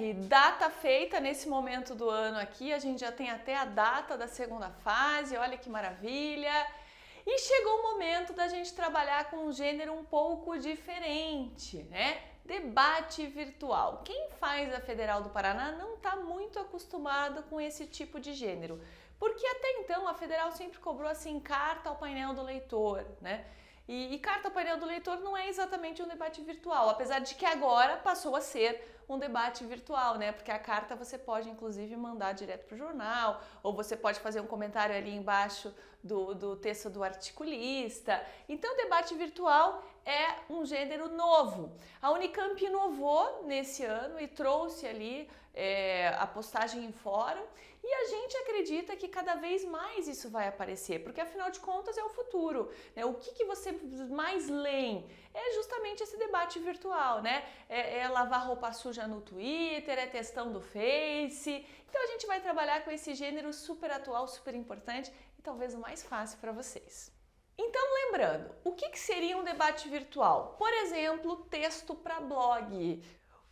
R, data feita nesse momento do ano aqui, a gente já tem até a data da segunda fase, olha que maravilha! E chegou o momento da gente trabalhar com um gênero um pouco diferente, né? Debate virtual. Quem faz a Federal do Paraná não está muito acostumado com esse tipo de gênero, porque até então a Federal sempre cobrou assim carta ao painel do leitor, né? E carta ao painel do leitor não é exatamente um debate virtual, apesar de que agora passou a ser um debate virtual, né? Porque a carta você pode inclusive mandar direto para o jornal, ou você pode fazer um comentário ali embaixo do texto do articulista. Então, o debate virtual é um gênero novo. A Unicamp inovou nesse ano e trouxe ali a postagem em fórum, e a gente acredita que cada vez mais isso vai aparecer, porque afinal de contas é o futuro, né? O que você mais lê é justamente esse debate virtual, né? É lavar roupa suja no Twitter, é textão do Face. Então a gente vai trabalhar com esse gênero super atual, super importante e talvez o mais fácil para vocês. Então, lembrando, o que seria um debate virtual? Por exemplo, texto para blog.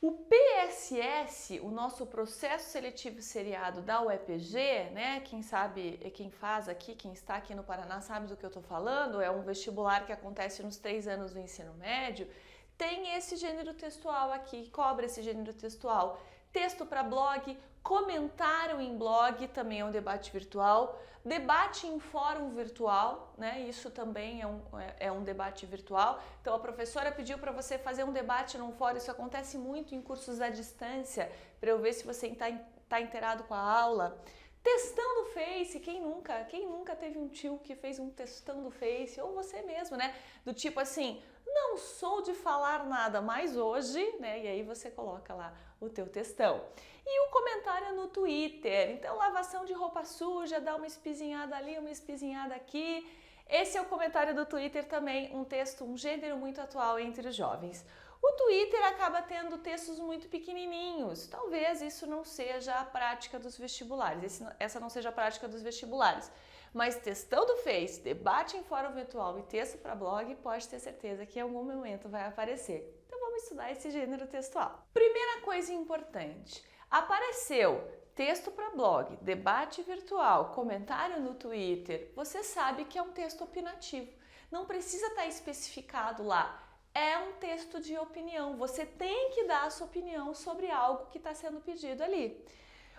O PSS, o nosso processo seletivo seriado da UEPG, né? Quem sabe, quem faz aqui, quem está aqui no Paraná sabe do que eu estou falando, é um vestibular que acontece nos 3 anos do ensino médio, tem esse gênero textual aqui, cobra esse gênero textual. Texto para blog, comentário em blog também é um debate virtual, debate em fórum virtual, né? Isso também é um debate virtual. Então a professora pediu para você fazer um debate num fórum, isso acontece muito em cursos à distância, para eu ver se você está inteirado com a aula. Textão do Face, quem nunca teve um tio que fez um textão do Face, ou você mesmo, né? Do tipo assim, não sou de falar nada, mas hoje, né? E aí você coloca lá o teu textão. E o comentário no Twitter, então lavação de roupa suja, dá uma espizinhada ali, uma espizinhada aqui. Esse é o comentário do Twitter também, um texto, um gênero muito atual entre os jovens. O Twitter acaba tendo textos muito pequenininhos, talvez isso não seja a prática dos vestibulares, essa não seja a prática dos vestibulares, mas textão do Face, debate em fórum virtual e texto para blog, pode ter certeza que em algum momento vai aparecer. Então vamos estudar esse gênero textual. Primeira coisa importante, apareceu texto para blog, debate virtual, comentário no Twitter, você sabe que é um texto opinativo, não precisa estar especificado lá. É um texto de opinião, você tem que dar a sua opinião sobre algo que está sendo pedido ali.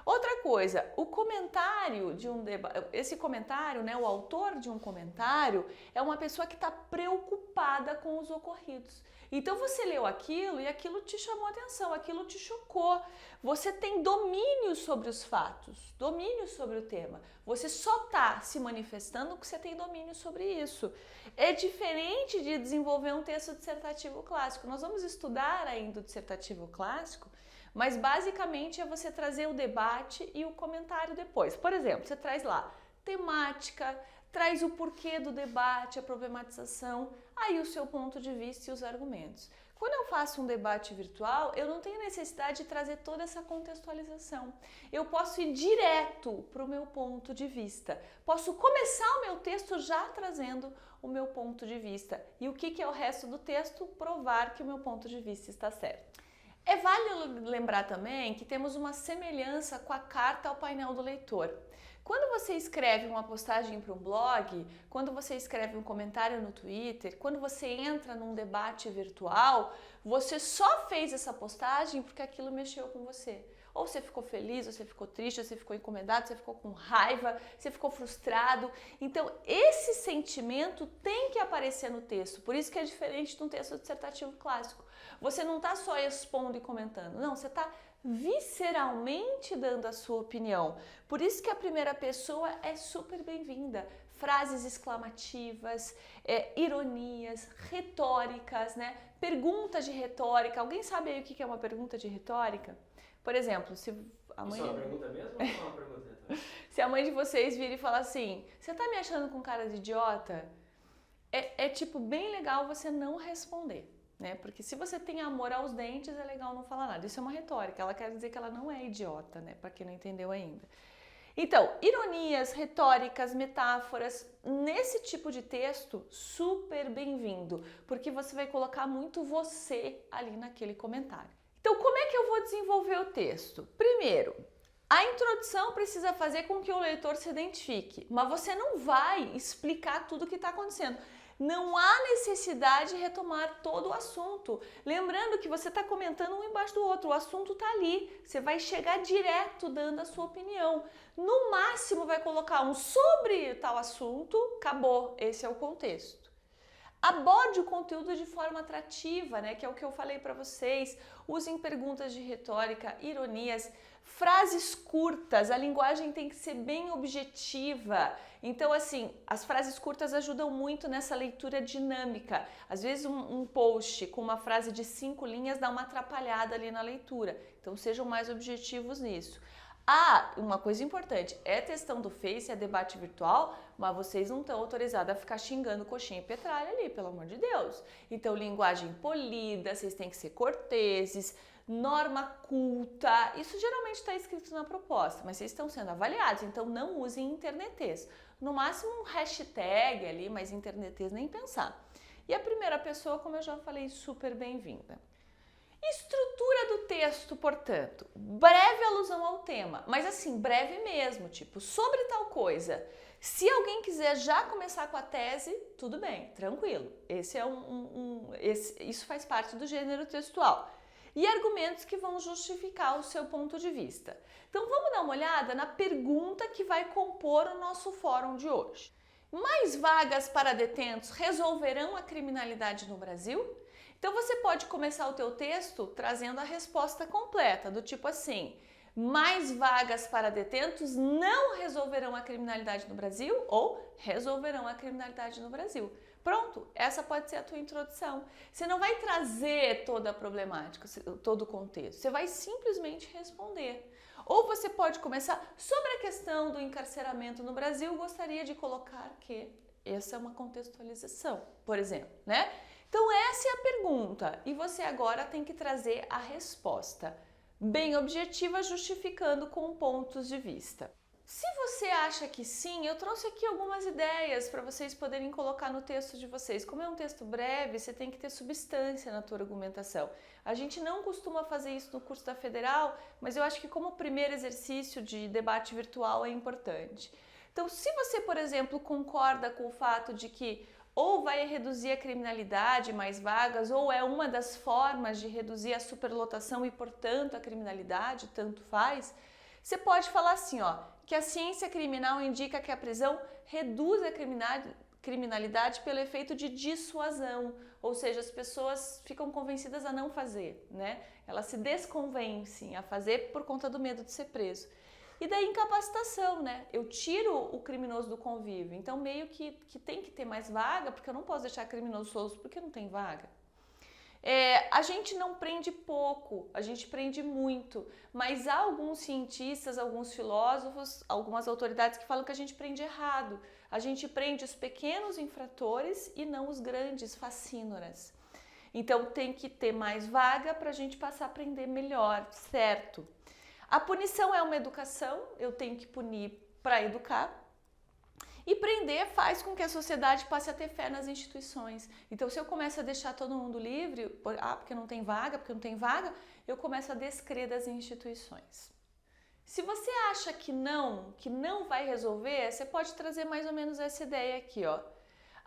Outra coisa, o comentário de um debate, esse comentário, né, o autor de um comentário é uma pessoa que está preocupada com os ocorridos. Então você leu aquilo e aquilo te chamou a atenção, aquilo te chocou. Você tem domínio sobre os fatos, domínio sobre o tema. Você só está se manifestando porque você tem domínio sobre isso. É diferente de desenvolver um texto dissertativo clássico. Nós vamos estudar ainda o dissertativo clássico, mas basicamente é você trazer o debate e o comentário depois. Por exemplo, você traz lá temática, traz o porquê do debate, a problematização, aí o seu ponto de vista e os argumentos. Quando eu faço um debate virtual, eu não tenho necessidade de trazer toda essa contextualização. Eu posso ir direto para o meu ponto de vista. Posso começar o meu texto já trazendo o meu ponto de vista. E o que é o resto do texto? Provar que o meu ponto de vista está certo. É válido lembrar também que temos uma semelhança com a carta ao painel do leitor. Quando você escreve uma postagem para um blog, quando você escreve um comentário no Twitter, quando você entra num debate virtual, você só fez essa postagem porque aquilo mexeu com você. Ou você ficou feliz, ou você ficou triste, ou você ficou incomodado, você ficou com raiva, você ficou frustrado. Então, esse sentimento tem que aparecer no texto. Por isso que é diferente de um texto dissertativo clássico. Você não está só expondo e comentando, não, você está visceralmente dando a sua opinião. Por isso que a primeira pessoa é super bem-vinda. Frases exclamativas, ironias, retóricas, né? Perguntas de retórica. Alguém sabe aí o que é uma pergunta de retórica? Por exemplo, se a mãe... Isso é uma pergunta mesmo ou é uma pergunta retórica? Se a mãe de vocês vir e falar assim, você tá me achando com cara de idiota? É tipo bem legal você não responder. Né? Porque se você tem amor aos dentes, é legal não falar nada. Isso é uma retórica, ela quer dizer que ela não é idiota, né? Para quem não entendeu ainda. Então, ironias, retóricas, metáforas, nesse tipo de texto, super bem-vindo, porque você vai colocar muito você ali naquele comentário. Então, como é que eu vou vou desenvolver o texto? Primeiro, a introdução precisa fazer com que o leitor se identifique, mas você não vai explicar tudo o que está acontecendo. Não há necessidade de retomar todo o assunto. Lembrando que você está comentando um embaixo do outro, o assunto está ali. Você vai chegar direto dando a sua opinião. No máximo vai colocar um sobre tal assunto, acabou, esse é o contexto. Aborde o conteúdo de forma atrativa, né? Que é o que eu falei para vocês. Usem perguntas de retórica, ironias, frases curtas. A linguagem tem que ser bem objetiva. Então, assim, as frases curtas ajudam muito nessa leitura dinâmica. Às vezes um post com uma frase de 5 linhas dá uma atrapalhada ali na leitura. Então, sejam mais objetivos nisso. Ah, uma coisa importante, é textão do Face, é debate virtual, mas vocês não estão autorizados a ficar xingando coxinha e petralha ali, pelo amor de Deus. Então, linguagem polida, vocês têm que ser corteses, norma culta, isso geralmente está escrito na proposta, mas vocês estão sendo avaliados, então não usem internetês. No máximo um hashtag ali, mas internetês nem pensar. E a primeira pessoa, como eu já falei, super bem-vinda. Estrutura do texto, portanto, breve alusão ao tema, mas assim, breve mesmo, tipo, sobre tal coisa. Se alguém quiser já começar com a tese, tudo bem, tranquilo. Esse é isso faz parte do gênero textual. E argumentos que vão justificar o seu ponto de vista. Então vamos dar uma olhada na pergunta que vai compor o nosso fórum de hoje. Mais vagas para detentos resolverão a criminalidade no Brasil? Então você pode começar o teu texto trazendo a resposta completa, do tipo assim: mais vagas para detentos não resolverão a criminalidade no Brasil ou resolverão a criminalidade no Brasil. Pronto, essa pode ser a tua introdução. Você não vai trazer toda a problemática, todo o contexto, você vai simplesmente responder. Ou você pode começar sobre a questão do encarceramento no Brasil, gostaria de colocar que essa é uma contextualização, por exemplo, né? Então essa é a pergunta e você agora tem que trazer a resposta, bem objetiva, justificando com pontos de vista. Se você acha que sim, eu trouxe aqui algumas ideias para vocês poderem colocar no texto de vocês. Como é um texto breve, você tem que ter substância na tua argumentação. A gente não costuma fazer isso no curso da Federal, mas eu acho que como primeiro exercício de debate virtual é importante. Então, se você, por exemplo, concorda com o fato de que ou vai reduzir a criminalidade, mais vagas, ou é uma das formas de reduzir a superlotação e, portanto, a criminalidade, tanto faz, você pode falar assim, ó, que a ciência criminal indica que a prisão reduz a criminalidade pelo efeito de dissuasão, ou seja, as pessoas ficam convencidas a não fazer, né? Elas se desconvencem a fazer por conta do medo de ser preso. E daí incapacitação, né? Eu tiro o criminoso do convívio, então meio que tem que ter mais vaga, porque eu não posso deixar criminoso solto porque não tem vaga. A gente não prende pouco, a gente prende muito, mas há alguns cientistas, alguns filósofos, algumas autoridades que falam que a gente prende errado. A gente prende os pequenos infratores e não os grandes facínoras. Então tem que ter mais vaga para a gente passar a prender melhor, certo? A punição é uma educação, eu tenho que punir para educar. E prender faz com que a sociedade passe a ter fé nas instituições. Então, se eu começo a deixar todo mundo livre, porque não tem vaga, eu começo a descrer das instituições. Se você acha que não vai resolver, você pode trazer mais ou menos essa ideia aqui, ó.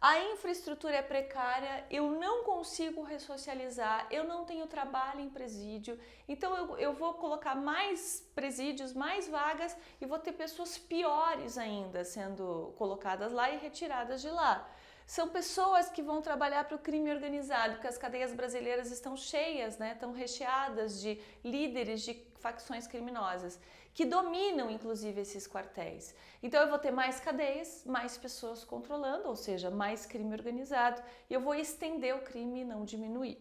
A infraestrutura é precária, eu não consigo ressocializar, eu não tenho trabalho em presídio, então eu vou colocar mais presídios, mais vagas e vou ter pessoas piores ainda sendo colocadas lá e retiradas de lá. São pessoas que vão trabalhar para o crime organizado, porque as cadeias brasileiras estão cheias, né? Estão recheadas de líderes de facções criminosas, que dominam inclusive esses quartéis. Então eu vou ter mais cadeias, mais pessoas controlando, ou seja, mais crime organizado, e eu vou estender o crime e não diminuir.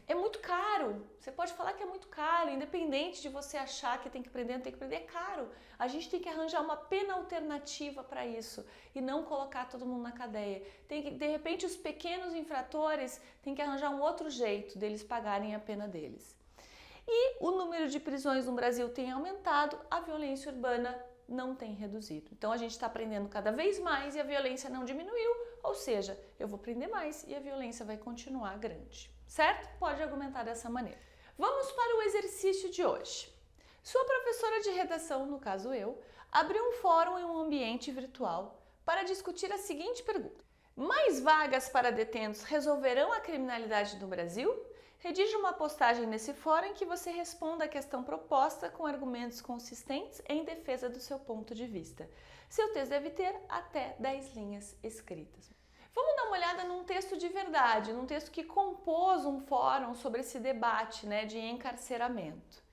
É muito caro, você pode falar que é muito caro, independente de você achar que tem que prender, não tem que prender, é caro. A gente tem que arranjar uma pena alternativa para isso e não colocar todo mundo na cadeia. De repente, os pequenos infratores têm que arranjar um outro jeito deles pagarem a pena deles. E o número de prisões no Brasil tem aumentado, a violência urbana não tem reduzido. Então a gente está prendendo cada vez mais e a violência não diminuiu, ou seja, eu vou prender mais e a violência vai continuar grande, certo? Pode argumentar dessa maneira. Vamos para o exercício de hoje. Sua professora de redação, no caso eu, abriu um fórum em um ambiente virtual para discutir a seguinte pergunta: mais vagas para detentos resolverão a criminalidade no Brasil? Redija uma postagem nesse fórum em que você responda a questão proposta com argumentos consistentes em defesa do seu ponto de vista. Seu texto deve ter até 10 linhas escritas. Vamos dar uma olhada num texto de verdade, num texto que compôs um fórum sobre esse debate, de encarceramento.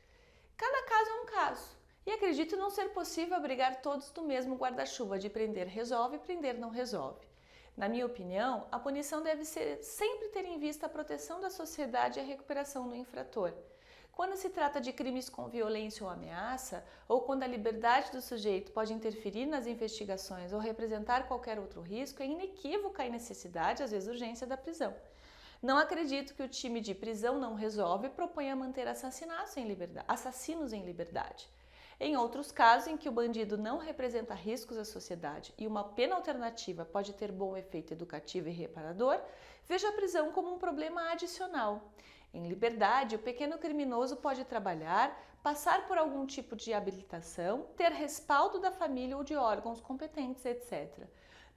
Cada caso é um caso, e acredito não ser possível abrigar todos do mesmo guarda-chuva de prender resolve e prender não resolve. Na minha opinião, a punição deve sempre ter em vista a proteção da sociedade e a recuperação do infrator. Quando se trata de crimes com violência ou ameaça, ou quando a liberdade do sujeito pode interferir nas investigações ou representar qualquer outro risco, é inequívoca a necessidade, às vezes urgência, da prisão. Não acredito que o time de prisão não resolve proponha manter assassinos em liberdade. Em outros casos em que o bandido não representa riscos à sociedade e uma pena alternativa pode ter bom efeito educativo e reparador, vejo a prisão como um problema adicional. Em liberdade, o pequeno criminoso pode trabalhar, passar por algum tipo de habilitação, ter respaldo da família ou de órgãos competentes, etc.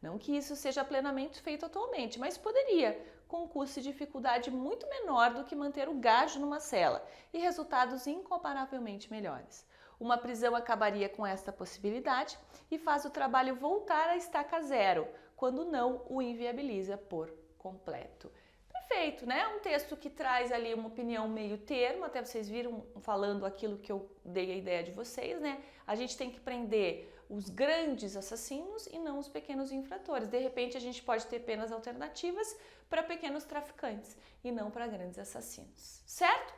Não que isso seja plenamente feito atualmente, mas poderia, com um custo e dificuldade muito menor do que manter o gajo numa cela e resultados incomparavelmente melhores. Uma prisão acabaria com esta possibilidade e faz o trabalho voltar à estaca zero, quando não o inviabiliza por completo. Perfeito, né? Um texto que traz ali uma opinião meio termo, até vocês viram falando aquilo que eu dei a ideia de vocês, né? A gente tem que prender os grandes assassinos e não os pequenos infratores. De repente a gente pode ter penas alternativas para pequenos traficantes e não para grandes assassinos, certo?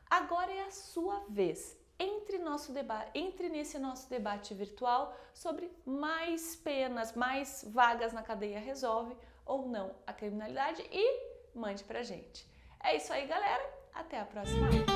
Agora é a sua vez. Entre nesse nosso debate virtual sobre mais penas, mais vagas na cadeia resolve ou não a criminalidade e mande pra gente. É isso aí, galera. Até a próxima aula.